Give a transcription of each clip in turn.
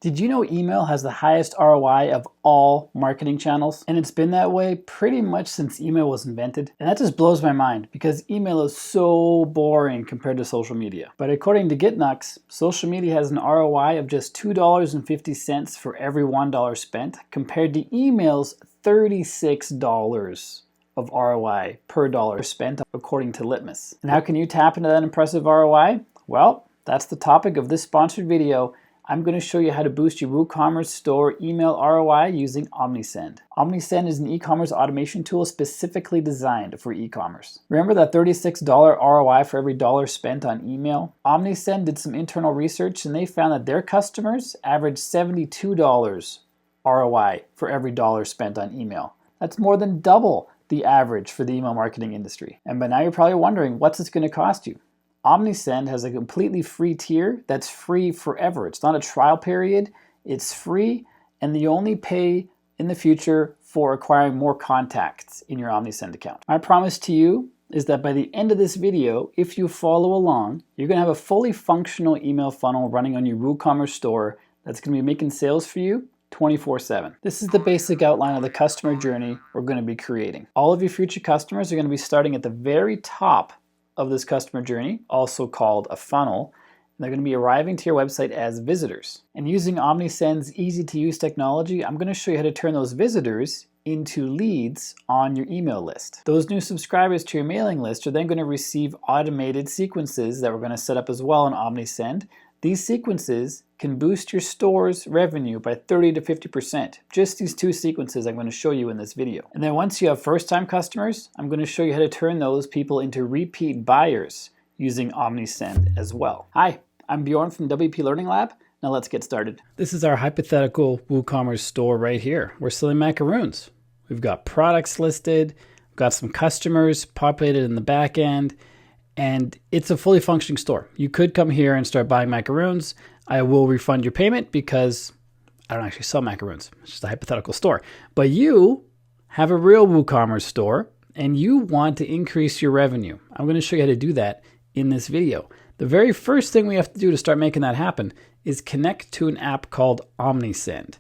Did you know email has the highest ROI of all marketing channels? And it's been that way pretty much since email was invented. And that just blows my mind because email is so boring compared to social media. But according to GitNux, social media has an ROI of just $2.50 for every $1 spent compared to email's $36 of ROI per dollar spent according to Litmus. And how can you tap into that impressive ROI? Well, that's the topic of this sponsored video. I'm going to show you how to boost your WooCommerce store email ROI using Omnisend. Omnisend is an e-commerce automation tool specifically designed for e-commerce. Remember that $36 ROI for every dollar spent on email? Omnisend did some internal research and they found that their customers average $72 ROI for every dollar spent on email. That's more than double the average for the email marketing industry. And by now you're probably wondering, what's this going to cost you? Omnisend has a completely free tier that's free forever. It's not a trial period, it's free, and you only pay in the future for acquiring more contacts in your Omnisend account. My promise to you is that by the end of this video, if you follow along, you're going to have a fully functional email funnel running on your WooCommerce store that's going to be making sales for you 24/7. This is the basic outline of the customer journey we're going to be creating. All of your future customers are going to be starting at the very top of this customer journey, also called a funnel. And they're going to be arriving to your website as visitors. And using Omnisend's easy-to-use technology, I'm going to show you how to turn those visitors into leads on your email list. Those new subscribers to your mailing list are then going to receive automated sequences that we're going to set up as well on Omnisend. These sequences can boost your store's revenue by 30 to 50%. Just these two sequences I'm going to show you in this video. And then once you have first-time customers, I'm going to show you how to turn those people into repeat buyers using Omnisend as well. Hi, I'm Bjorn from WPLearningLab. Now let's get started. This is our hypothetical WooCommerce store right here. We're selling macaroons. We've got products listed, we've got some customers populated in the back end, and it's a fully functioning store. You could come here and start buying macaroons. I will refund your payment because I don't actually sell macaroons. It's just a hypothetical store. But you have a real WooCommerce store and you want to increase your revenue. I'm going to show you how to do that in this video. The very first thing we have to do to start making that happen is connect to an app called Omnisend.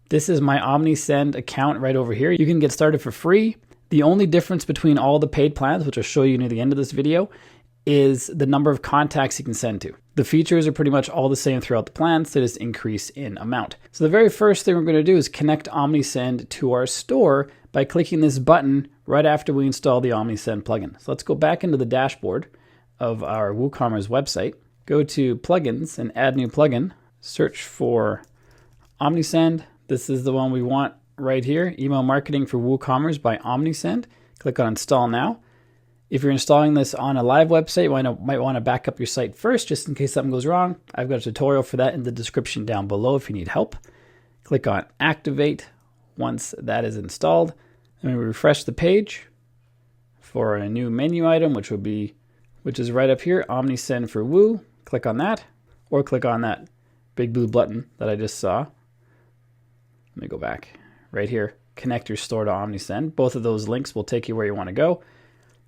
This is my Omnisend account right over here. You can get started for free. The only difference between all the paid plans, which I'll show you near the end of this video, is the number of contacts you can send to. The features are pretty much all the same throughout the plans, they just increase in amount. So the very first thing we're going to do is connect Omnisend to our store by clicking this button right after we install the Omnisend plugin. So let's go back into the dashboard of our WooCommerce website, go to plugins and add new plugin, search for Omnisend. This is the one we want right here, Email Marketing for WooCommerce by Omnisend. Click on Install Now. If you're installing this on a live website, you might want to back up your site first just in case something goes wrong. I've got a tutorial for that in the description down below if you need help. Click on Activate once that is installed. And we refresh the page for a new menu item, which is right up here, Omnisend for Woo. Click on that, or click on that big blue button that I just saw. Let me go back. Right here, connect your store to Omnisend. Both of those links will take you where you want to go.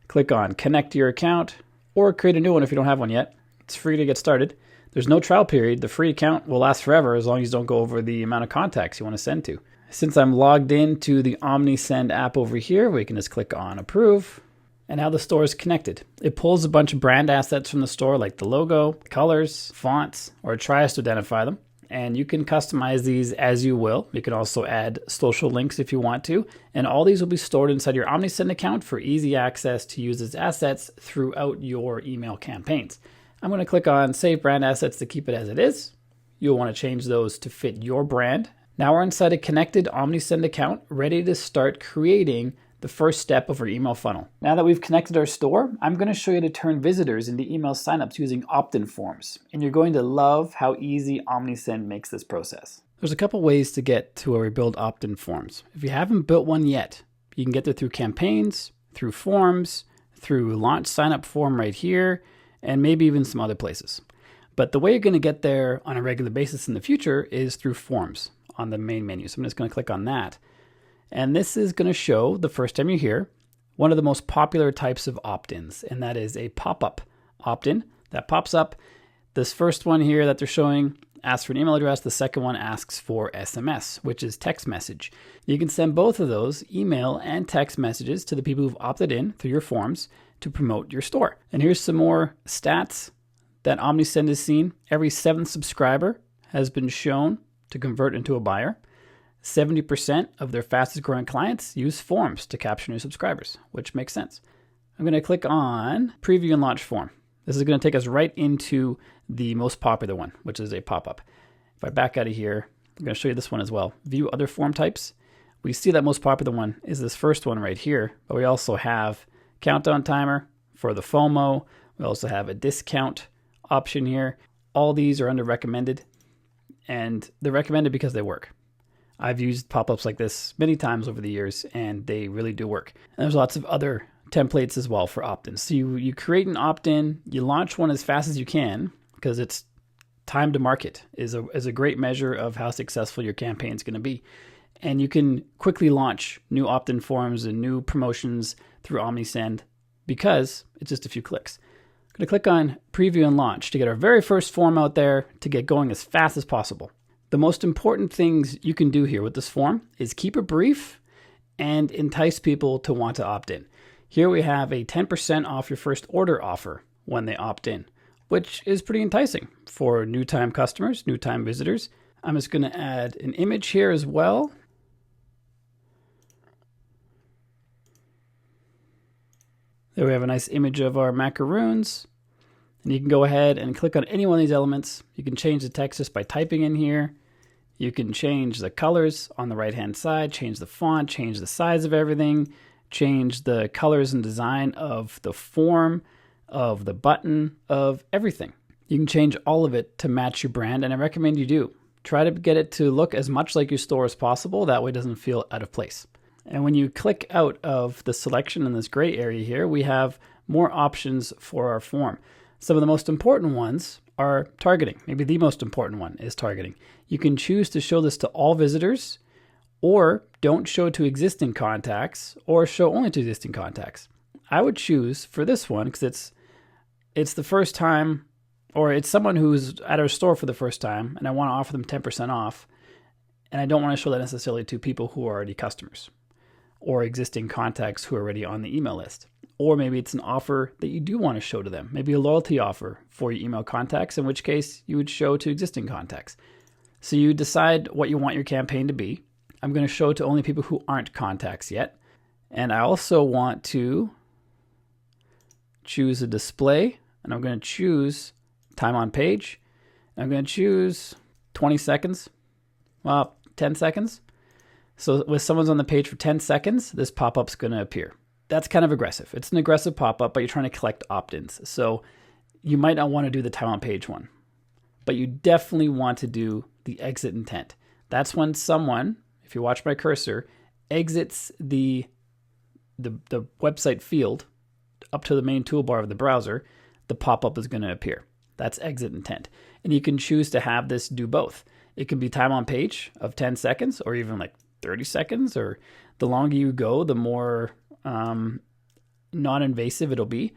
Click on connect to your account or create a new one if you don't have one yet. It's free to get started. There's no trial period. The free account will last forever as long as you don't go over the amount of contacts you want to send to. Since I'm logged into the Omnisend app over here, we can just click on approve. And now the store is connected. It pulls a bunch of brand assets from the store like the logo, colors, fonts, or it tries to identify them. And you can customize these as you will. You can also add social links if you want to. And all these will be stored inside your Omnisend account for easy access to use as assets throughout your email campaigns. I'm going to click on Save Brand Assets to keep it as it is. You'll want to change those to fit your brand. Now we're inside a connected Omnisend account, ready to start creating the first step of our email funnel. Now that we've connected our store, I'm going to show you how to turn visitors into email signups using opt-in forms. And you're going to love how easy Omnisend makes this process. There's a couple ways to get to where we build opt-in forms. If you haven't built one yet, you can get there through campaigns, through forms, through launch signup form right here, and maybe even some other places. But the way you're going to get there on a regular basis in the future is through forms on the main menu. So I'm just going to click on that. And this is going to show, the first time you're here, one of the most popular types of opt-ins, and that is a pop-up opt-in that pops up. This first one here that they're showing asks for an email address. The second one asks for SMS, which is text message. You can send both of those, email and text messages, to the people who've opted in through your forms to promote your store. And here's some more stats that Omnisend has seen. Every 7th subscriber has been shown to convert into a buyer. 70% of their fastest growing clients use forms to capture new subscribers, which makes sense. I'm going to click on Preview and Launch Form. This is going to take us right into the most popular one, which is a pop-up. If I back out of here, I'm going to show you this one as well. View other form types. We see that most popular one is this first one right here, but we also have countdown timer for the FOMO. We also have a discount option here. All these are under recommended, and they're recommended because they work. I've used pop-ups like this many times over the years, and they really do work. And there's lots of other templates as well for opt-ins. So you create an opt-in, you launch one as fast as you can, because it's time to market is a great measure of how successful your campaign is going to be. And you can quickly launch new opt-in forms and new promotions through Omnisend because it's just a few clicks. I'm going to click on Preview and Launch to get our very first form out there to get going as fast as possible. The most important things you can do here with this form is keep it brief and entice people to want to opt in. Here we have a 10% off your first order offer when they opt in, which is pretty enticing for new time customers, new time visitors. I'm just going to add an image here as well. There we have a nice image of our macaroons. And you can go ahead and click on any one of these elements. You can change the text just by typing in here. You can change the colors on the right-hand side, change the font, change the size of everything, change the colors and design of the form, of the button, of everything. You can change all of it to match your brand, and I recommend you do. Try to get it to look as much like your store as possible. That way it doesn't feel out of place. And when you click out of the selection in this gray area here, we have more options for our form. Some of the most important ones are targeting. Maybe the most important one is targeting. You can choose to show this to all visitors, or don't show to existing contacts, or show only to existing contacts. I would choose for this one because it's the first time, or it's someone who's at our store for the first time, and I want to offer them 10% off, and I don't want to show that necessarily to people who are already customers or existing contacts who are already on the email list. Or maybe it's an offer that you do want to show to them. Maybe a loyalty offer for your email contacts, in which case you would show to existing contacts. So you decide what you want your campaign to be. I'm going to show to only people who aren't contacts yet. And I also want to choose a display, and I'm going to choose time on page. I'm going to choose 20 seconds, well, 10 seconds. So when someone's on the page for 10 seconds, this pop-up's going to appear. That's kind of aggressive. It's an aggressive pop-up, but you're trying to collect opt-ins. So you might not want to do the time on page one, but you definitely want to do the exit intent. That's when someone, if you watch my cursor, exits the website field up to the main toolbar of the browser, the pop-up is going to appear. That's exit intent. And you can choose to have this do both. It can be time on page of 10 seconds or even like 30 seconds, or the longer you go, the more non-invasive it'll be.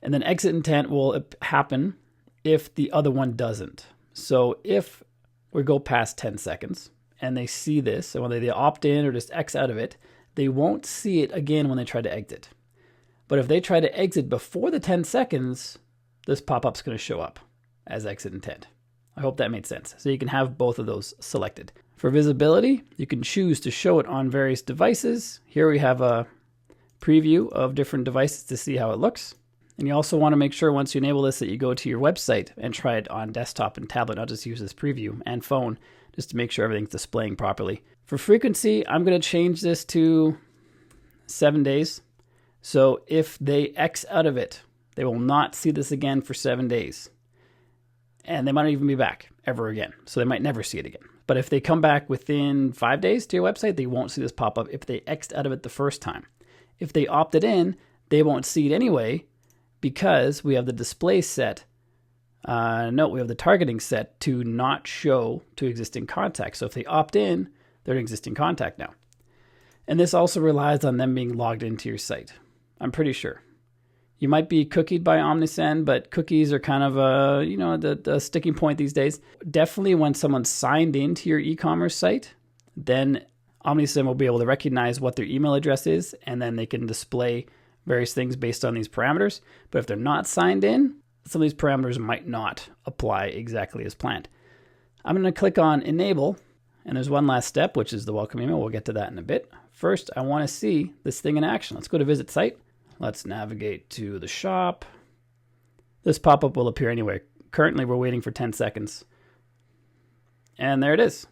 And then exit intent will happen if the other one doesn't. So if we go past 10 seconds and they see this, and whether they opt in or just X out of it, they won't see it again when they try to exit. But if they try to exit before the 10 seconds, this pop-up's going to show up as exit intent. I hope that made sense. So you can have both of those selected. For visibility, you can choose to show it on various devices. Here we have a preview of different devices to see how it looks. And you also want to make sure once you enable this that you go to your website and try it on desktop and tablet, not just use this preview, and phone, just to make sure everything's displaying properly. For frequency, I'm going to change this to 7 days. So if they X out of it, they will not see this again for 7 days. And they might not even be back ever again. So they might never see it again. But if they come back within 5 days to your website, they won't see this pop up if they X'd out of it the first time. If they opted in, they won't see it anyway because we have the display set. We have the targeting set to not show to existing contacts. So if they opt in, they're an existing contact now. And this also relies on them being logged into your site. I'm pretty sure. You might be cookied by Omnisend, but cookies are kind of the sticking point these days. Definitely when someone's signed into your e-commerce site, then Omnisend will be able to recognize what their email address is, and then they can display various things based on these parameters. But if they're not signed in, some of these parameters might not apply exactly as planned. I'm going to click on Enable, and there's one last step, which is the welcome email. We'll get to that in a bit. First, I want to see this thing in action. Let's go to Visit Site. Let's navigate to the shop. This pop-up will appear anyway. Currently, we're waiting for 10 seconds. And there it is.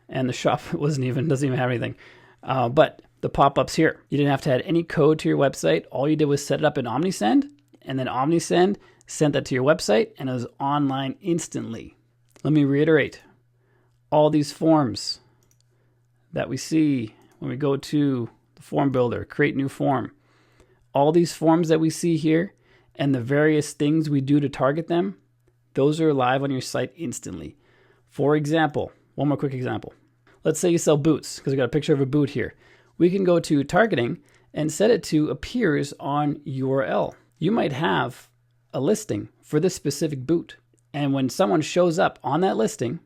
And the shop doesn't even have anything. But the pop-up's here. You didn't have to add any code to your website. All you did was set it up in Omnisend, and then Omnisend sent that to your website, and it was online instantly. Let me reiterate. All these forms that we see when we go to the form builder, create new form, all these forms that we see here and the various things we do to target them, those are live on your site instantly. For example, one more quick example. Let's say you sell boots, because we got a picture of a boot here. We can go to targeting and set it to appears on URL. You might have a listing for this specific boot. And when someone shows up on that listing,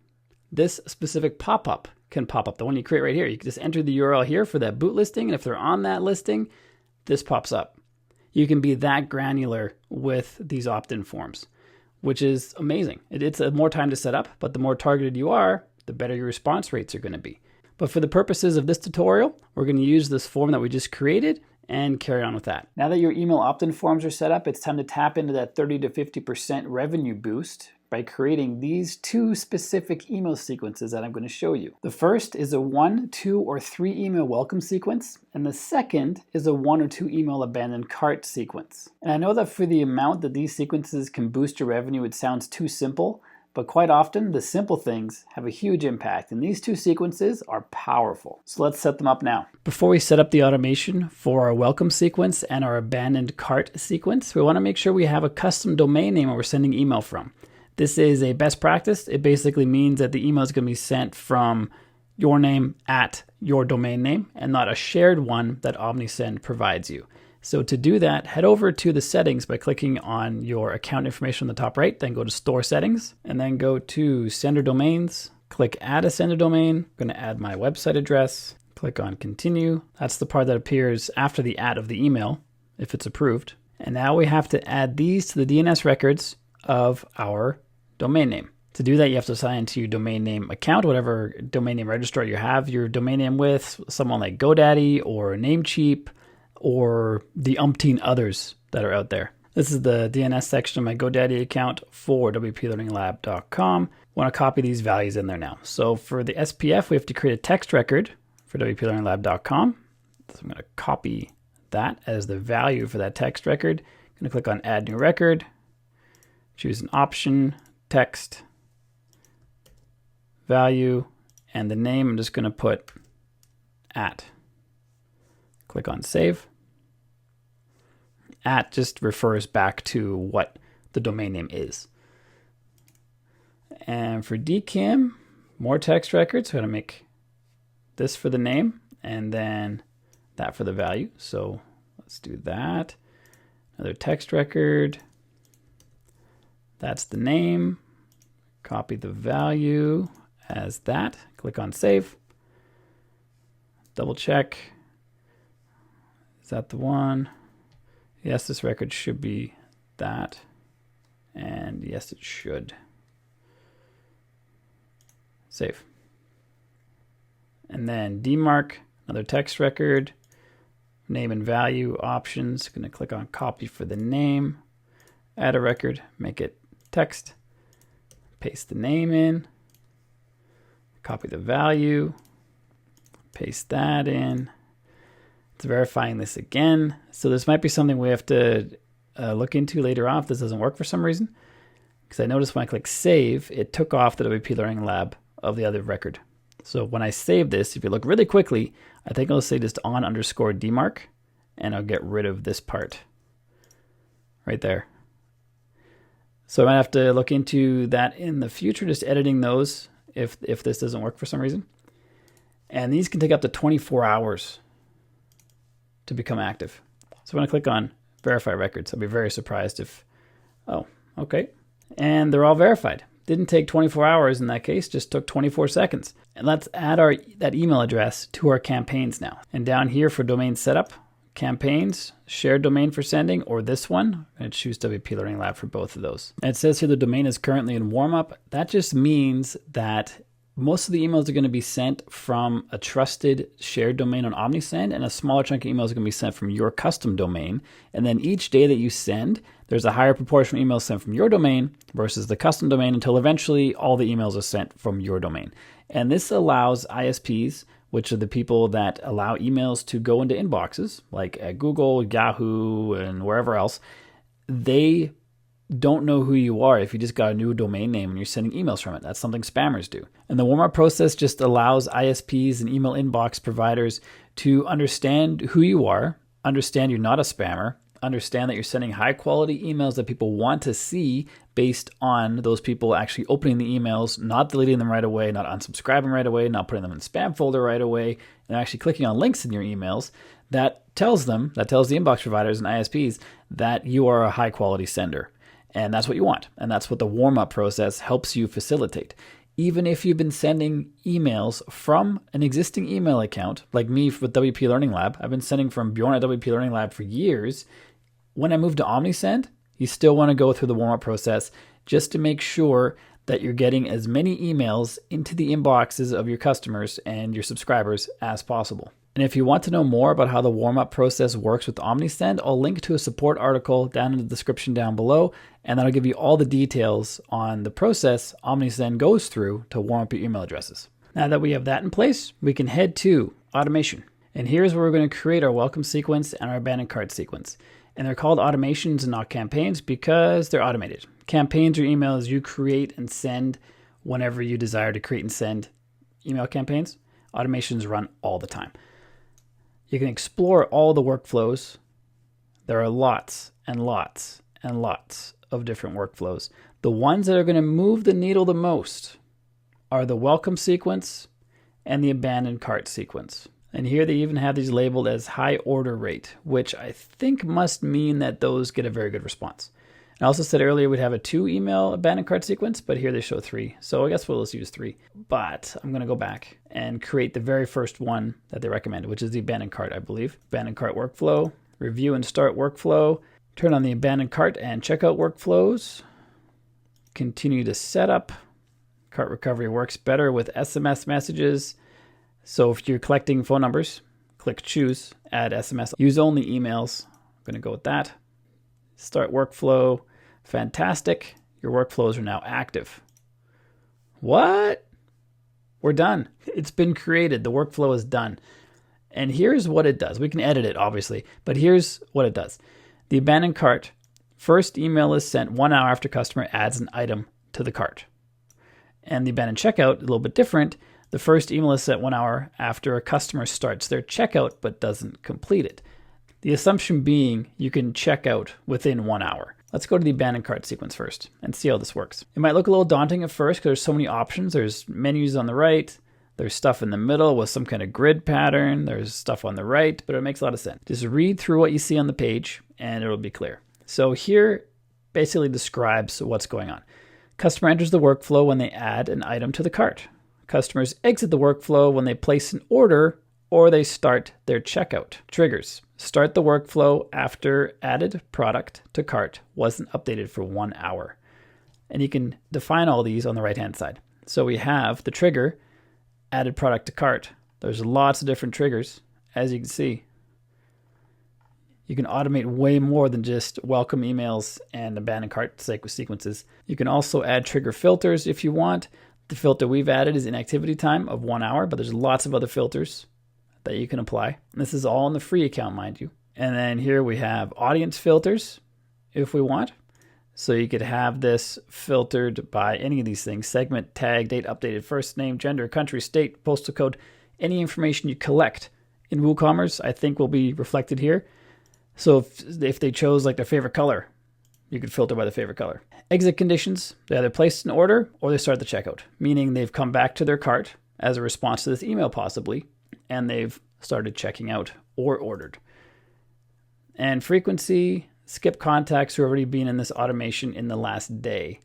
this specific pop-up can pop up, the one you create right here. You can just enter the URL here for that boot listing, and if they're on that listing, this pops up. You can be that granular with these opt-in forms, which is amazing. It's more time to set up, but the more targeted you are, the better your response rates are going to be. But for the purposes of this tutorial, we're going to use this form that we just created and carry on with that. Now that your email opt-in forms are set up, it's time to tap into that 30 to 50% revenue boost by creating these two specific email sequences that I'm going to show you. The first is a 1, 2, or 3 email welcome sequence, and the second is a 1 or 2 email abandoned cart sequence. And I know that for the amount that these sequences can boost your revenue, it sounds too simple, but quite often the simple things have a huge impact, and these two sequences are powerful. So let's set them up now. Before we set up the automation for our welcome sequence and our abandoned cart sequence, we want to make sure we have a custom domain name where we're sending email from. This is a best practice. It basically means that the email is going to be sent from your name at your domain name and not a shared one that Omnisend provides you. So to do that, head over to the settings by clicking on your account information on the top right, then go to store settings and then go to sender domains, click add a sender domain. I'm going to add my website address, click on continue. That's the part that appears after the add of the email if it's approved. And now we have to add these to the DNS records of our domain name. To do that, you have to assign to your domain name account, whatever domain name registrar you have your domain name with, someone like GoDaddy or Namecheap or the umpteen others that are out there. This is the DNS section of my GoDaddy account for WPLearningLab.com. I want to copy these values in there now. So for the SPF, we have to create a text record for WPLearningLab.com. So I'm going to copy that as the value for that text record. I'm going to click on Add New Record, choose an option, text, value, and the name I'm just going to put at. Click on Save. At just refers back to what the domain name is. And for DKIM, more text records. So I'm going to make this for the name and then that for the value. So let's do that. Another text record. That's the name. Copy the value as that. Click on Save. Double check. Is that the one? Yes, this record should be that. And yes, it should. Save. And then DMARC, another text record. Name and value options. Going to click on copy for the name. Add a record, make it text, paste the name in, copy the value, paste that in. It's verifying this again. So this might be something we have to look into later on if this doesn't work for some reason. Because I noticed when I click save, it took off the WP Learning Lab of the other record. So when I save this, if you look really quickly, I think I'll say just on_DMARC, and I'll get rid of this part right there. So I might have to look into that in the future, just editing those if this doesn't work for some reason. And these can take up to 24 hours to become active. So I'm going to click on verify records. I'd be very surprised if, oh, okay. And they're all verified. Didn't take 24 hours in that case, just took 24 seconds. And let's add that email address to our campaigns now. And down here for domain setup, campaigns, shared domain for sending, or this one, and choose WPLearningLab for both of those. And it says here the domain is currently in warm-up. That just means that most of the emails are going to be sent from a trusted shared domain on Omnisend, and a smaller chunk of emails are going to be sent from your custom domain. And then each day that you send, there's a higher proportion of emails sent from your domain versus the custom domain until eventually all the emails are sent from your domain. And this allows ISPs, which are the people that allow emails to go into inboxes, like at Google, Yahoo, and wherever else. They don't know who you are if you just got a new domain name and you're sending emails from it. That's something spammers do. And the warm-up process just allows ISPs and email inbox providers to understand who you are, understand you're not a spammer, understand that you're sending high-quality emails that people want to see based on those people actually opening the emails, not deleting them right away, not unsubscribing right away, not putting them in the spam folder right away, and actually clicking on links in your emails. That tells the inbox providers and ISPs that you are a high-quality sender. And that's what you want. And that's what the warm-up process helps you facilitate. Even if you've been sending emails from an existing email account, like me with WPLearningLab, I've been sending from Bjorn at WPLearningLab for years. When I moved to Omnisend, you still want to go through the warm-up process just to make sure that you're getting as many emails into the inboxes of your customers and your subscribers as possible. And if you want to know more about how the warm-up process works with Omnisend, I'll link to a support article down in the description down below, and that'll give you all the details on the process Omnisend goes through to warm up your email addresses. Now that we have that in place, we can head to automation. And here's where we're going to create our welcome sequence and our abandoned cart sequence. And they're called automations and not campaigns because they're automated. Campaigns are emails you create and send whenever you desire to create and send email campaigns. Automations run all the time. You can explore all the workflows. There are lots and lots and lots of different workflows. The ones that are going to move the needle the most are the welcome sequence and the abandoned cart sequence. And here they even have these labeled as high order rate, which I think must mean that those get a very good response. I also said earlier we'd have a 2 email abandoned cart sequence, but here they show 3. So I guess we'll just use 3. But I'm going to go back and create the very first one that they recommended, which is the abandoned cart, I believe. Abandoned cart workflow, review and start workflow, turn on the abandoned cart and checkout workflows, continue to set up. Cart recovery works better with SMS messages. So if you're collecting phone numbers, click choose, add SMS, use only emails. I'm going to go with that. Start workflow. Fantastic. Your workflows are now active. What? We're done. It's been created. The workflow is done. And here's what it does. We can edit it, obviously, but here's what it does. The abandoned cart, first email is sent 1 hour after customer adds an item to the cart. And the abandoned checkout, a little bit different. The first email is sent 1 hour after a customer starts their checkout but doesn't complete it. The assumption being you can check out within 1 hour. Let's go to the abandoned cart sequence first and see how this works. It might look a little daunting at first because there's so many options. There's menus on the right, there's stuff in the middle with some kind of grid pattern, there's stuff on the right, but it makes a lot of sense. Just read through what you see on the page and it'll be clear. So here basically describes what's going on. Customer enters the workflow when they add an item to the cart. Customers exit the workflow when they place an order or they start their checkout. Triggers. Start the workflow after added product to cart wasn't updated for 1 hour. And you can define all these on the right-hand side. So we have the trigger, added product to cart. There's lots of different triggers, as you can see. You can automate way more than just welcome emails and abandoned cart sequences. You can also add trigger filters if you want. The filter we've added is inactivity time of 1 hour, but there's lots of other filters that you can apply. And this is all in the free account, mind you. And then here we have audience filters if we want. So you could have this filtered by any of these things: segment, tag, date updated, first name, gender, country, state, postal code. Any information you collect in WooCommerce, I think, will be reflected here. So if they chose like their favorite color, you could filter by the favorite color. Exit conditions: they either placed an order or they start the checkout, meaning they've come back to their cart as a response to this email possibly, and they've started checking out or ordered. And frequency, skip contacts who have already been in this automation in the last day.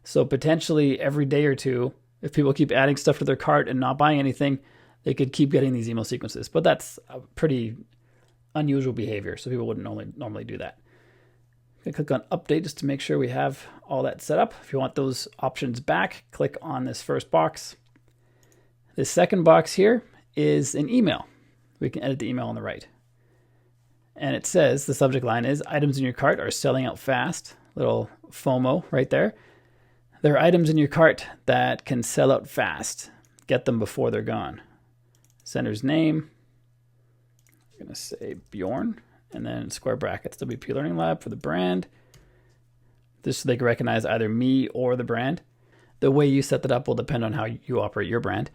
So potentially every day or two, if people keep adding stuff to their cart and not buying anything, they could keep getting these email sequences. But that's a pretty unusual behavior, so people wouldn't normally do that. I'm going to click on update just to make sure we have all that set up. If you want those options back, click on this first box. This second box here is an email. We can edit the email on the right. And it says, the subject line is, items in your cart are selling out fast. Little FOMO right there. There are items in your cart that can sell out fast. Get them before they're gone. Sender's name. I'm going to say Bjorn. And then square brackets, WPLearningLab for the brand. Just so they can recognize either me or the brand. The way you set that up will depend on how you operate your brand.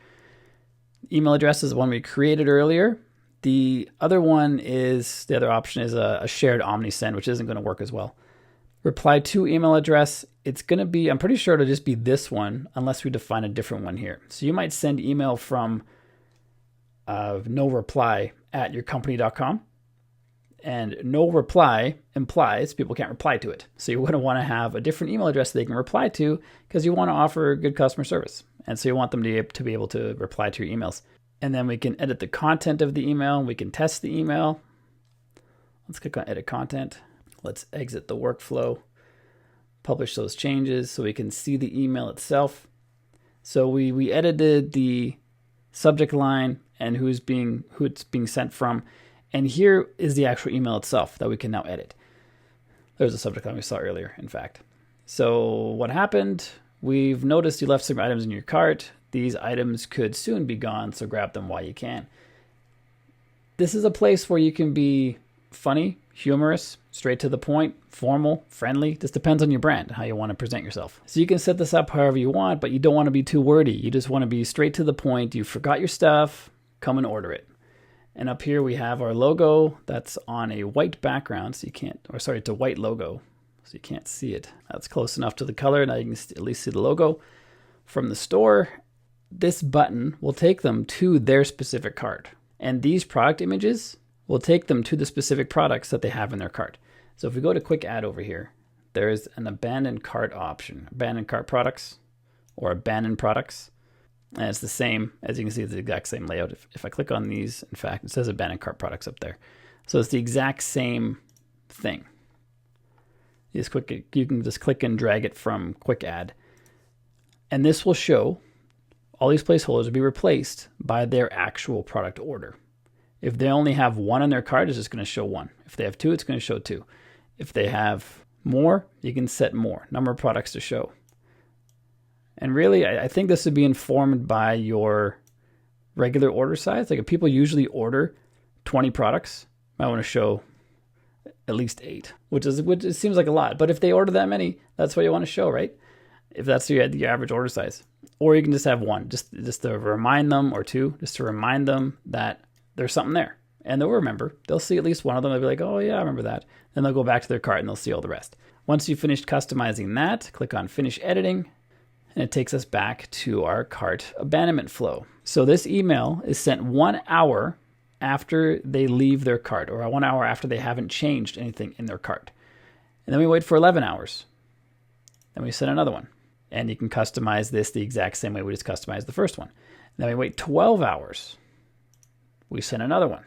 Email address is the one we created earlier. The other option is a shared Omnisend, which isn't going to work as well. Reply to email address, it's going to be, I'm pretty sure it'll just be this one unless we define a different one here. So you might send email from no reply at yourcompany.com. And no reply implies people can't reply to it. So you're going to want to have a different email address that they can reply to because you want to offer good customer service. And so you want them to be able to reply to your emails. And then we can edit the content of the email. We can test the email. Let's click on edit content. Let's exit the workflow. Publish those changes so we can see the email itself. So we edited the subject line and who it's being sent from. And here is the actual email itself that we can now edit. There's a subject line we saw earlier, in fact. So what happened? We've noticed you left some items in your cart. These items could soon be gone, so grab them while you can. This is a place where you can be funny, humorous, straight to the point, formal, friendly. This depends on your brand, how you want to present yourself. So you can set this up however you want, but you don't want to be too wordy. You just want to be straight to the point. You forgot your stuff, come and order it. And up here we have our logo that's on a white background, so you can't, it's a white logo, so you can't see it. That's close enough to the color. Now you can at least see the logo from the store. This button will take them to their specific cart. And these product images will take them to the specific products that they have in their cart. So if we go to quick add over here, there's an abandoned cart option, abandoned cart products or abandoned products. And it's the same, as you can see, it's the exact same layout. If I click on these, in fact, it says abandoned cart products up there. So it's the exact same thing. You can just click and drag it from quick add. And this will show all these placeholders will be replaced by their actual product order. If they only have one in their cart, it's just going to show one. If they have two, it's going to show two. If they have more, you can set more, number of products to show. And really, I think this would be informed by your regular order size. Like if people usually order 20 products, you might want to show at least 8, which it seems like a lot. But if they order that many, that's what you want to show, right? If that's your average order size. Or you can just have one, just to remind them, or two, just to remind them that there's something there. And they'll remember. They'll see at least one of them. They'll be like, oh yeah, I remember that. Then they'll go back to their cart and they'll see all the rest. Once you've finished customizing that, click on Finish Editing. And it takes us back to our cart abandonment flow. So this email is sent 1 hour after they leave their cart, or 1 hour after they haven't changed anything in their cart. And then we wait for 11 hours. Then we send another one. And you can customize this the exact same way we just customized the first one. And then we wait 12 hours. We send another one.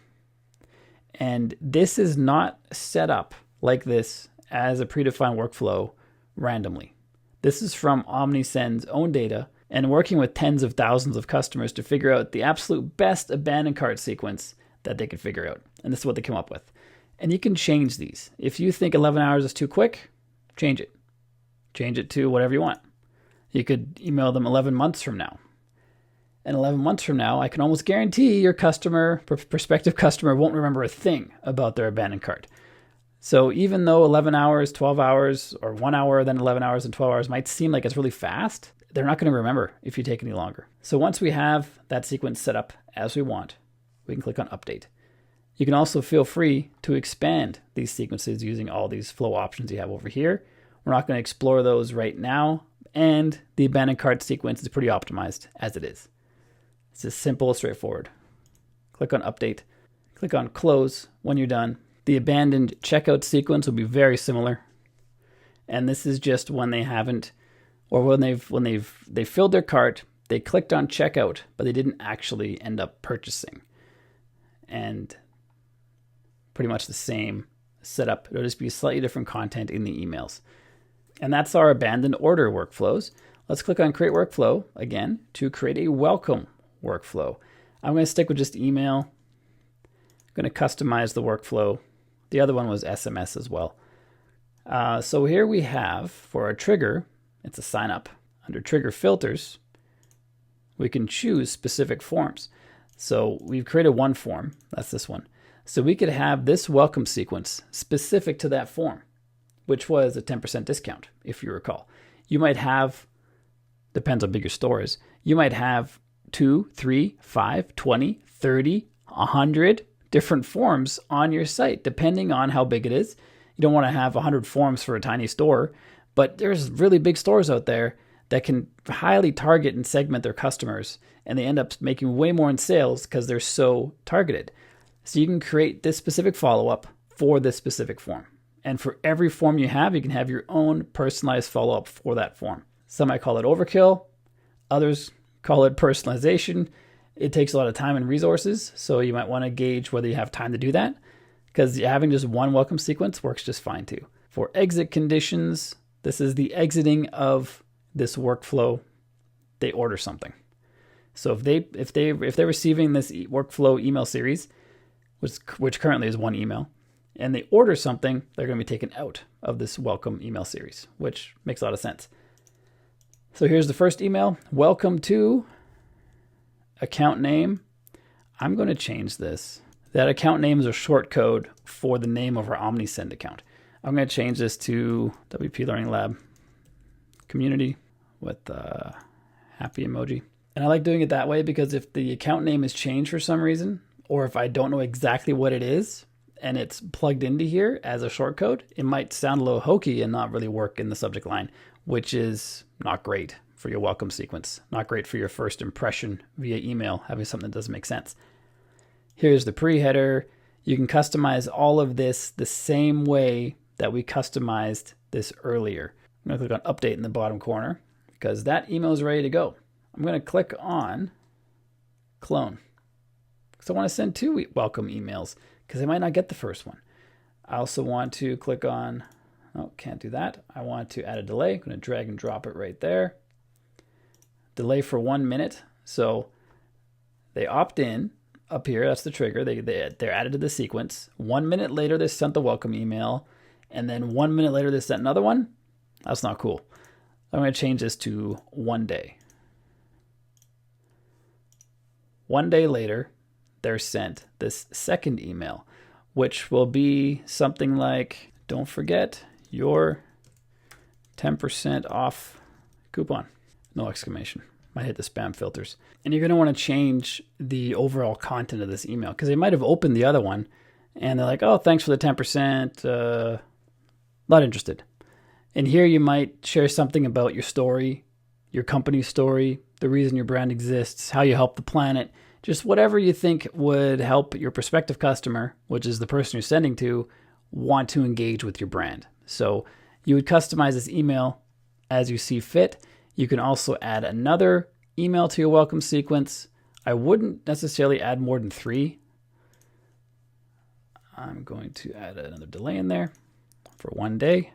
And this is not set up like this as a predefined workflow randomly. This is from Omnisend's own data and working with tens of thousands of customers to figure out the absolute best abandoned cart sequence that they could figure out. And this is what they came up with. And you can change these. If you think 11 hours is too quick, change it. Change it to whatever you want. You could email them 11 months from now. And 11 months from now, I can almost guarantee your prospective customer won't remember a thing about their abandoned cart. So even though 11 hours, 12 hours, or 1 hour, then 11 hours and 12 hours might seem like it's really fast, they're not going to remember if you take any longer. So once we have that sequence set up as we want, we can click on Update. You can also feel free to expand these sequences using all these flow options you have over here. We're not going to explore those right now, and the abandoned cart sequence is pretty optimized as it is. It's just simple, straightforward. Click on Update. Click on Close when you're done. The abandoned checkout sequence will be very similar. And this is just when they haven't, or when they filled their cart, they clicked on checkout, but they didn't actually end up purchasing. And pretty much the same setup. It'll just be slightly different content in the emails. And that's our abandoned order workflows. Let's click on create workflow again to create a welcome workflow. I'm going to stick with just email. I'm going to customize the workflow. The other one was SMS as well. So here we have for our trigger, it's a sign up. Under trigger filters, we can choose specific forms. So we've created one form, that's this one. So we could have this welcome sequence specific to that form, which was a 10% discount, if you recall. You might have, depends how big your store is, you might have 2, 3, 5, 20, 30, 100 different forms on your site, depending on how big it is. You don't want to have 100 forms for a tiny store, but there's really big stores out there that can highly target and segment their customers, and they end up making way more in sales because they're so targeted. So you can create this specific follow-up for this specific form. And for every form you can have your own personalized follow-up for that form. Some might call it overkill, others call it personalization. It takes a lot of time and resources, so you might want to gauge whether you have time to do that, because having just one welcome sequence works just fine too. For exit conditions, this is the exiting of this workflow. They order something. So if they're receiving this workflow email series, which currently is one email, and they order something, they're going to be taken out of this welcome email series, which makes a lot of sense. So here's the first email. Welcome to account name. I'm going to change this. That account name is a short code for the name of our Omnisend account. I'm going to change this to WPLearningLab community with the happy emoji. And I like doing it that way because if the account name is changed for some reason, or if I don't know exactly what it is and it's plugged into here as a short code, it might sound a little hokey and not really work in the subject line, which is not great for your welcome sequence. Not great for your first impression via email, having something that doesn't make sense. Here's the pre-header. You can customize all of this the same way that we customized this earlier. I'm going to click on update in the bottom corner because that email is ready to go. I'm going to click on clone because I want to send 2 welcome emails because I might not get the first one. I also want to click on, oh, can't do that. I want to add a delay. I'm going to drag and drop it right there. Delay for 1 minute. So they opt in up here. That's the trigger. They're added to the sequence. 1 minute later, they sent the welcome email. And then 1 minute later, they sent another one. That's not cool. I'm going to change this to 1 day. 1 day later, they're sent this second email, which will be something like, don't forget your 10% off coupon. No exclamation. Might hit the spam filters. And you're going to want to change the overall content of this email because they might have opened the other one and they're like, oh, thanks for the 10%. Not interested. And here you might share something about your story, your company's story, the reason your brand exists, how you help the planet, just whatever you think would help your prospective customer, which is the person you're sending to, want to engage with your brand. So you would customize this email as you see fit. You can also add another email to your welcome sequence. I wouldn't necessarily add more than 3. I'm going to add another delay in there for 1 day.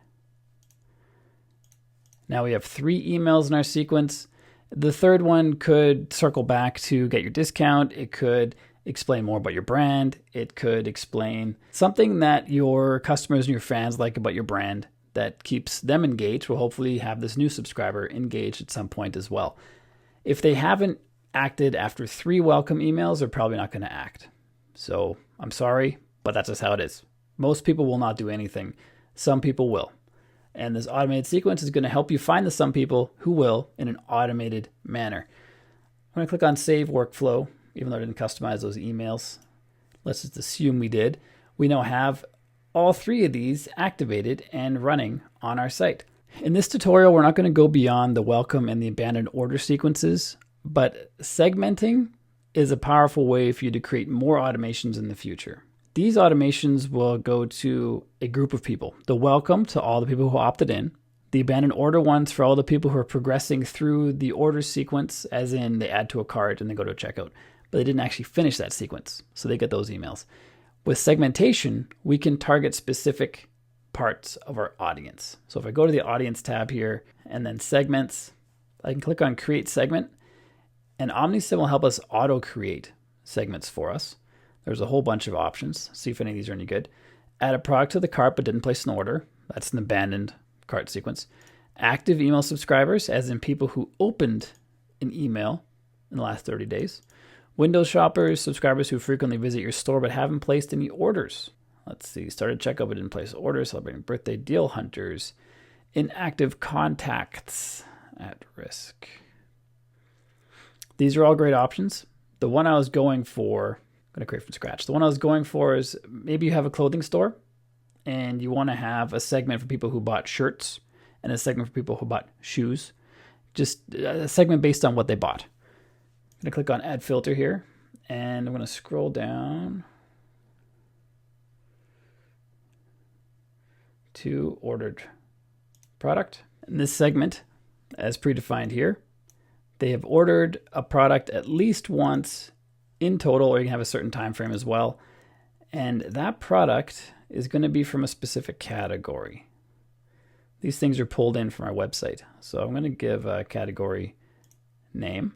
Now we have 3 emails in our sequence. The third one could circle back to get your discount. It could explain more about your brand. It could explain something that your customers and your fans like about your brand that keeps them engaged. Will hopefully have this new subscriber engaged at some point as well. If they haven't acted after 3 welcome emails, they're probably not going to act. So I'm sorry, but that's just how it is. Most people will not do anything. Some people will. And this automated sequence is going to help you find the some people who will in an automated manner. I'm going to click on Save Workflow, even though I didn't customize those emails. Let's just assume we did. We now have all 3 of these activated and running on our site. In this tutorial, we're not going to go beyond the welcome and the abandoned order sequences, but segmenting is a powerful way for you to create more automations in the future. these automations will go to a group of people. The welcome to all the people who opted in. The abandoned order ones for all the people who are progressing through the order sequence, as in they add to a cart and they go to a checkout, but they didn't actually finish that sequence. So they get those emails. With segmentation, we can target specific parts of our audience. So if I go to the audience tab here and then segments, I can click on create segment, and Omnisend will help us auto create segments for us. There's a whole bunch of options. See if any of these are any good. Add a product to the cart but didn't place an order. That's an abandoned cart sequence. Active email subscribers, as in people who opened an email in the last 30 days. Windows shoppers, subscribers who frequently visit your store but haven't placed any orders. Let's see, started checkout but didn't place orders, celebrating birthday deal hunters. Inactive contacts at risk. These are all great options. The one I was going for, I'm going to create from scratch. The one I was going for is maybe you have a clothing store and you want to have a segment for people who bought shirts and a segment for people who bought shoes. Just a segment based on what they bought. I'm going to click on add filter here, and I'm going to scroll down to ordered product. In this segment, as predefined here, they have ordered a product at least once in total, or you can have a certain time frame as well. And that product is going to be from a specific category. These things are pulled in from our website. So I'm going to give a category name.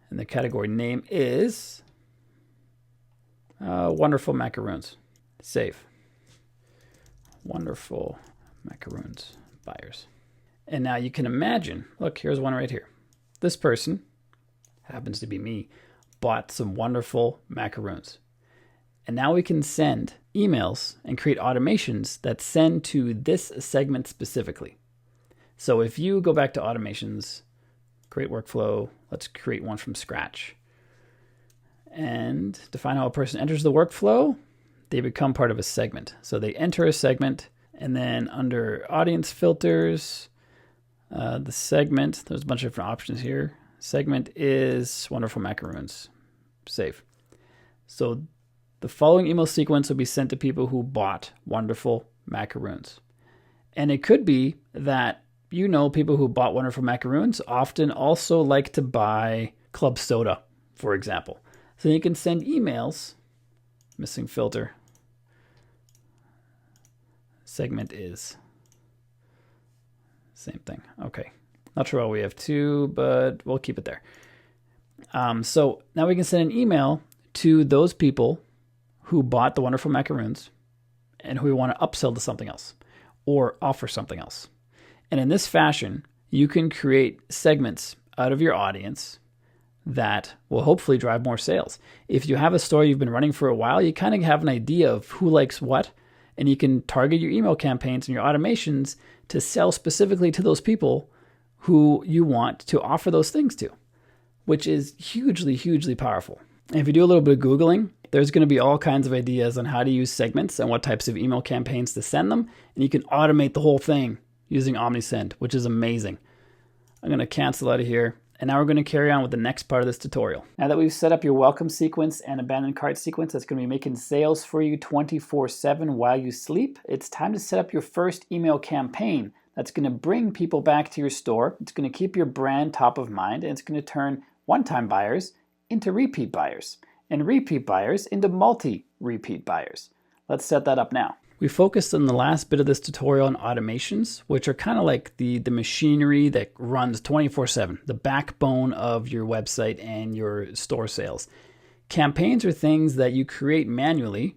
And the category name is Wonderful Macaroons. Save. Wonderful Macaroons buyers. And now you can imagine, look, here's one right here. This person, happens to be me, bought some wonderful macaroons. And now we can send emails and create automations that send to this segment specifically. So if you go back to automations, create workflow, let's create one from scratch. And define how a person enters the workflow, they become part of a segment. So they enter a segment, and then under audience filters, the segment, there's a bunch of different options here. Segment is Wonderful Macaroons. Save. So the following email sequence will be sent to people who bought Wonderful Macaroons. And it could be that you know people who bought Wonderful Macaroons often also like to buy Club Soda, for example. So you can send emails, missing filter, segment is, same thing. Okay, not sure why we have two, but we'll keep it there. So now we can send an email to those people who bought the Wonderful Macaroons and who we want to upsell to something else or offer something else. And in this fashion, you can create segments out of your audience that will hopefully drive more sales. If you have a store you've been running for a while, you kind of have an idea of who likes what, and you can target your email campaigns and your automations to sell specifically to those people who you want to offer those things to, which is hugely, hugely powerful. And if you do a little bit of Googling, there's going to be all kinds of ideas on how to use segments and what types of email campaigns to send them, and you can automate the whole thing using Omnisend, which is amazing. I'm going to cancel out of here. And now we're going to carry on with the next part of this tutorial. Now that we've set up your welcome sequence and abandoned cart sequence that's going to be making sales for you 24/7 while you sleep, it's time to set up your first email campaign that's going to bring people back to your store. It's going to keep your brand top of mind, and it's going to turn one-time buyers into repeat buyers, and repeat buyers into multi-repeat buyers. Let's set that up now. We focused on the last bit of this tutorial on automations, which are kind of like the machinery that runs 24/7, the backbone of your website and your store sales. Campaigns are things that you create manually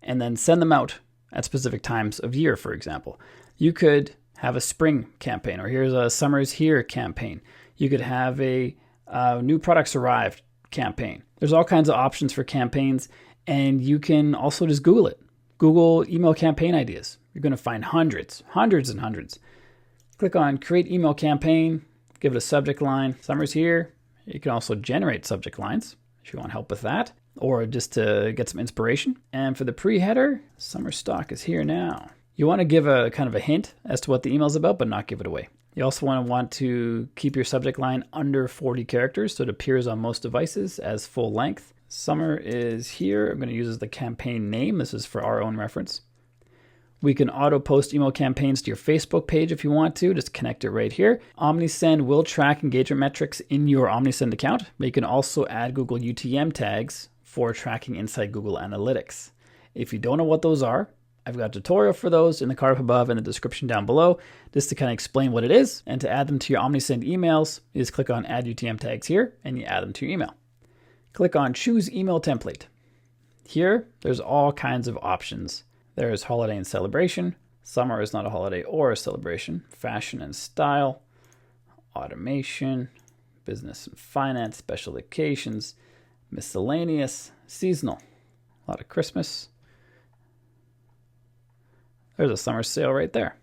and then send them out at specific times of year, for example. You could have a spring campaign, or here's a summer's here campaign. You could have a new products arrived campaign. There's all kinds of options for campaigns, and you can also just Google it. Google email campaign ideas. You're going to find hundreds and hundreds. Click on create email campaign, give it a subject line. Summer's here. You can also generate subject lines if you want help with that, or just to get some inspiration. And for the pre-header, summer stock is here now. You want to give a kind of a hint as to what the email is about, but not give it away. You also want to keep your subject line under 40 characters so it appears on most devices as full length. Summer is here. I'm going to use as the campaign name. This is for our own reference. We can auto post email campaigns to your Facebook page if you want to. Just connect it right here. Omnisend will track engagement metrics in your Omnisend account, but you can also add Google UTM tags for tracking inside Google Analytics. If you don't know what those are, I've got a tutorial for those in the card up above and the description down below, just to kind of explain what it is. And to add them to your Omnisend emails, you just click on Add UTM tags here, and you add them to your email. Click on Choose Email Template. Here, there's all kinds of options. There's holiday and celebration. Summer is not a holiday or a celebration. Fashion and style. Automation. Business and finance. Special occasions. Miscellaneous. Seasonal. A lot of Christmas. There's a summer sale right there.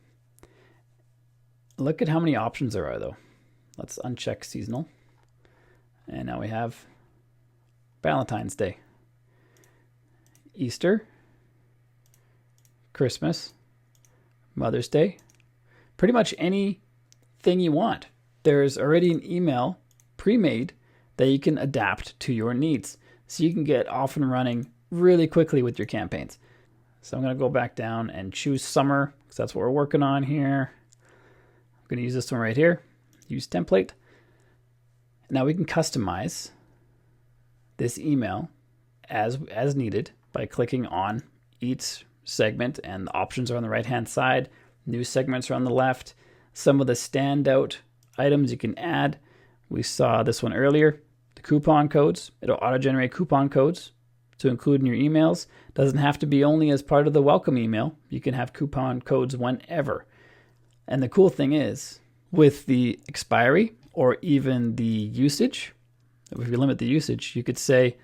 Look at how many options there are, though. Let's uncheck seasonal. And now we have Valentine's Day, Easter, Christmas, Mother's Day, pretty much anything you want. There's already an email pre-made that you can adapt to your needs. So you can get off and running really quickly with your campaigns. So I'm going to go back down and choose summer because that's what we're working on here. I'm going to use this one right here, use template. Now we can customize this email as needed by clicking on each segment, and the options are on the right hand side. New segments are on the left. Some of the standout items you can add. We saw this one earlier, the coupon codes. It'll auto-generate coupon codes to include in your emails. Doesn't have to be only as part of the welcome email. You can have coupon codes whenever. And the cool thing is, with the expiry or even the usage, if you limit the usage, you could say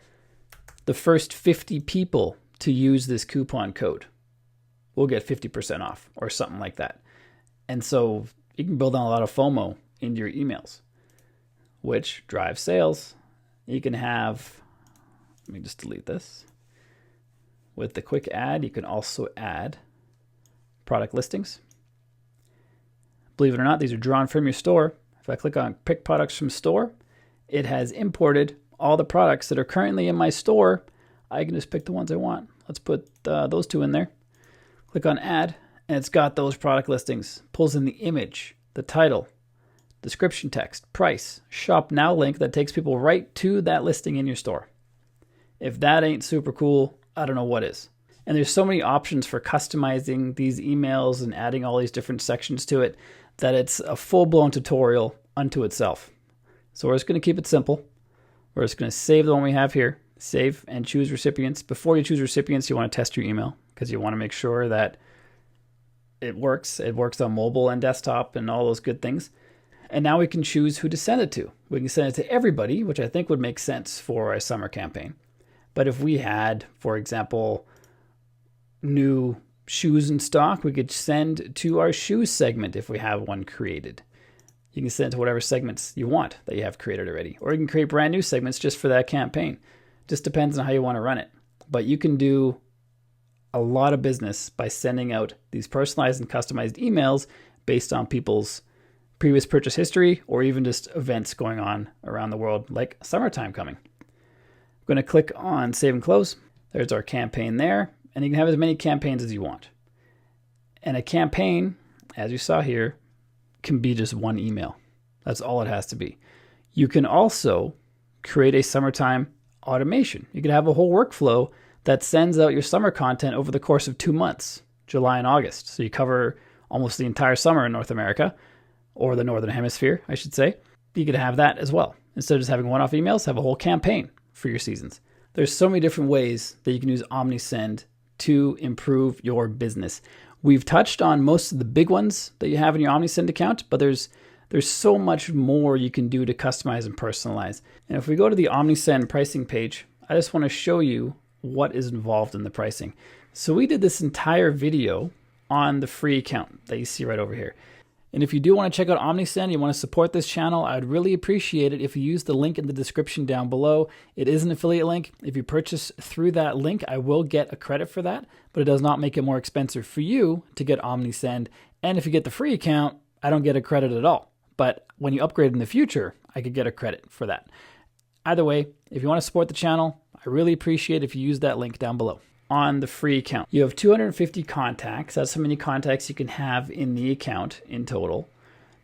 the first 50 people to use this coupon code will get 50% off or something like that. And so you can build on a lot of FOMO into your emails, which drives sales. You can have, let me just delete this. With the quick add, you can also add product listings. Believe it or not, these are drawn from your store. If I click on pick products from store, it has imported all the products that are currently in my store. I can just pick the ones I want. Let's put those two in there. Click on add, and it's got those product listings. Pulls in the image, the title, description text, price, shop now link that takes people right to that listing in your store. If that ain't super cool, I don't know what is. And there's so many options for customizing these emails and adding all these different sections to it that it's a full-blown tutorial unto itself. So we're just going to keep it simple. We're just going to save the one we have here, save and choose recipients. Before you choose recipients, you want to test your email because you want to make sure that it works. It works on mobile and desktop and all those good things. And now we can choose who to send it to. We can send it to everybody, which I think would make sense for a summer campaign. But if we had, for example, new shoes in stock, we could send to our shoes segment if we have one created. You can send it to whatever segments you want that you have created already. Or you can create brand new segments just for that campaign. Just depends on how you want to run it. But you can do a lot of business by sending out these personalized and customized emails based on people's previous purchase history or even just events going on around the world, like summertime coming. I'm going to click on Save and Close. There's our campaign there. And you can have as many campaigns as you want. And a campaign, as you saw here, can be just one email. That's all it has to be. You can also create a summertime automation. You can have a whole workflow that sends out your summer content over the course of 2 months, July and August. So you cover almost the entire summer in North America, or the Northern Hemisphere, I should say. You could have that as well. Instead of just having one-off emails, have a whole campaign for your seasons. There's so many different ways that you can use Omnisend to improve your business. We've touched on most of the big ones that you have in your Omnisend account, but there's so much more you can do to customize and personalize. And if we go to the Omnisend pricing page, I just want to show you what is involved in the pricing. So we did this entire video on the free account that you see right over here. And if you do want to check out Omnisend, you want to support this channel, I'd really appreciate it if you use the link in the description down below. It is an affiliate link. If you purchase through that link, I will get a credit for that, but it does not make it more expensive for you to get Omnisend. And if you get the free account, I don't get a credit at all. But when you upgrade in the future, I could get a credit for that. Either way, if you want to support the channel, I really appreciate if you use that link down below. On the free account, you have 250 contacts. That's how many contacts you can have in the account in total.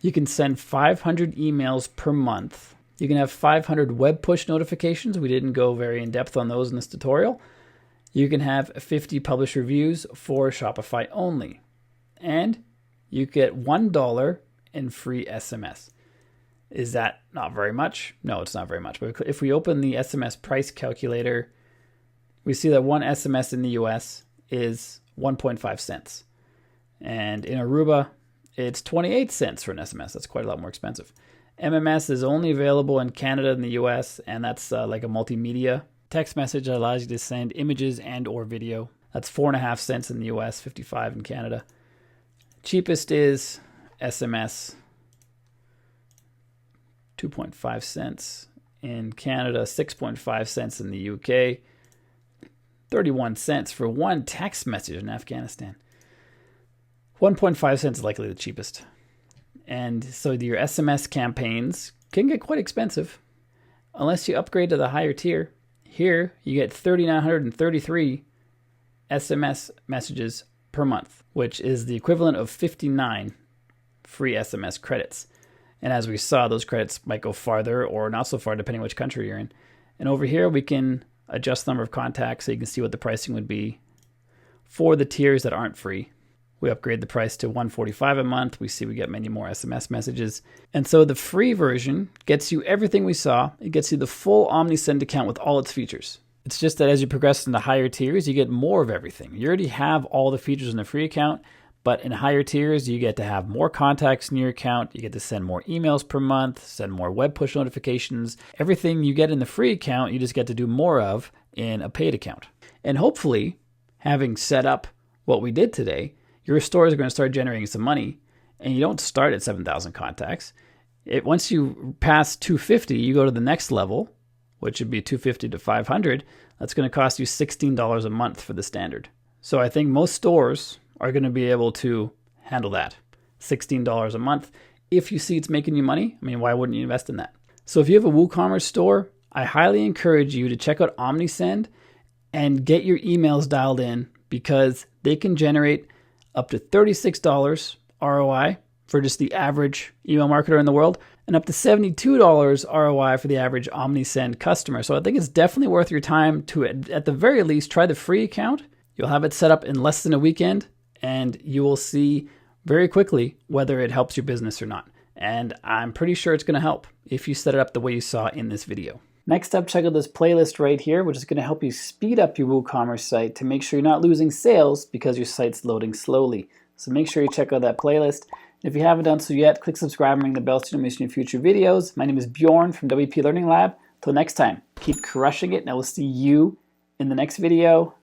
You can send 500 emails per month. You can have 500 web push notifications. We didn't go very in depth on those in this tutorial. You can have 50 published reviews for Shopify only. And you get $1 in free SMS. Is that not very much? No, it's not very much. But if we open the SMS price calculator, we see that one SMS in the US is 1.5 cents. And in Aruba, it's 28 cents for an SMS. That's quite a lot more expensive. MMS is only available in Canada and the US, and that's like a multimedia text message that allows you to send images and or video. That's 4.5 cents in the US, 55 in Canada. Cheapest is SMS, 2.5 cents in Canada, 6.5 cents in the UK, 31 cents for one text message in Afghanistan. 1.5 cents is likely the cheapest. And so your SMS campaigns can get quite expensive unless you upgrade to the higher tier. Here, you get 3,933 SMS messages per month, which is the equivalent of 59 free SMS credits. And as we saw, those credits might go farther or not so far, depending which country you're in. And over here, we can adjust the number of contacts so you can see what the pricing would be for the tiers that aren't free. We upgrade the price to $145 a month. We see we get many more SMS messages. And so the free version gets you everything we saw. It gets you the full Omnisend account with all its features. It's just that as you progress into higher tiers, you get more of everything. You already have all the features in the free account, but in higher tiers, you get to have more contacts in your account. You get to send more emails per month, send more web push notifications. Everything you get in the free account, you just get to do more of in a paid account. And hopefully, having set up what we did today, your stores are going to start generating some money, and you don't start at 7,000 contacts. Once you pass 250, you go to the next level, which would be 250 to 500. That's going to cost you $16 a month for the standard. So I think most stores are going to be able to handle that. $16 a month. If you see it's making you money, I mean, why wouldn't you invest in that? So if you have a WooCommerce store, I highly encourage you to check out Omnisend and get your emails dialed in, because they can generate up to $36 ROI for just the average email marketer in the world, and up to $72 ROI for the average Omnisend customer. So I think it's definitely worth your time to, at the very least, try the free account. You'll have it set up in less than a weekend, and you will see very quickly whether it helps your business or not. And I'm pretty sure it's going to help if you set it up the way you saw in this video. Next up, check out this playlist right here, which is going to help you speed up your WooCommerce site to make sure you're not losing sales because your site's loading slowly. So make sure you check out that playlist. If you haven't done so yet, click subscribe and ring the bell so you don't miss any future videos. My name is Bjorn from WP Learning Lab. Till next time, keep crushing it, and I will see you in the next video.